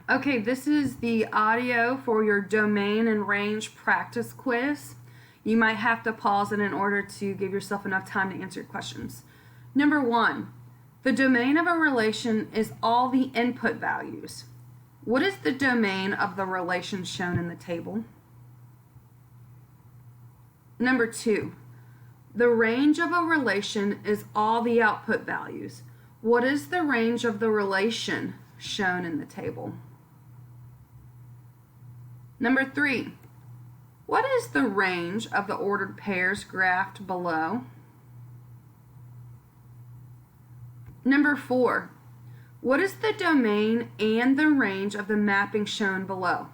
Okay, this is the audio for your domain and range practice quiz. You might have to pause it in order to give yourself enough time to answer questions. Number 1, the domain of a relation is all the input values. What is the domain of the relation shown in the table? Number 2, the range of a relation is all the output values. What is the range of the relation shown in the table? Number 3, what is the range of the ordered pairs graphed below? Number 4, what is the domain and the range of the mapping shown below?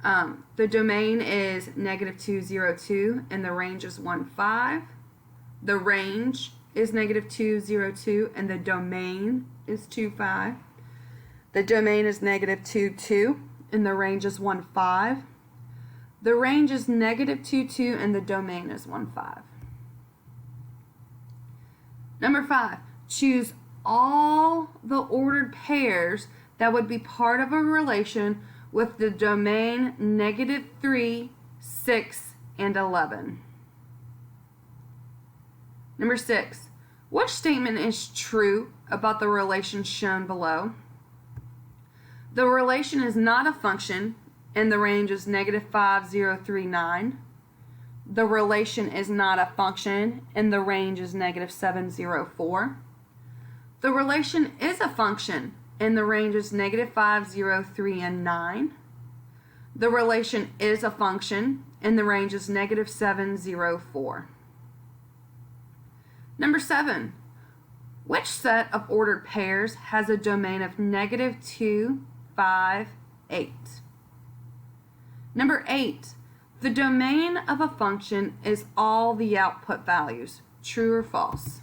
The domain is -2, 0, 2, and the range is 1, 5. The range is -2, 0, 2, and the domain is 2, 5. The domain is -2, 2, and the range is 1, 5. The range is -2, 2, and the domain is 1, 5. Number 5, choose all the ordered pairs that would be part of a relation with the domain -3, 6, and 11. Number 6, which statement is true about the relation shown below? The relation is not a function, and the range is -5, 0, 3, 9. The relation is not a function, and the range is -7, 0, 4. The relation is a function, and the range is -5, 0, 3, and 9. The relation is a function, and the range is -7, 0, 4. Number 7, which set of ordered pairs has a domain of -2, 5, 8? Number 8, the domain of a function is all the output values. True or false?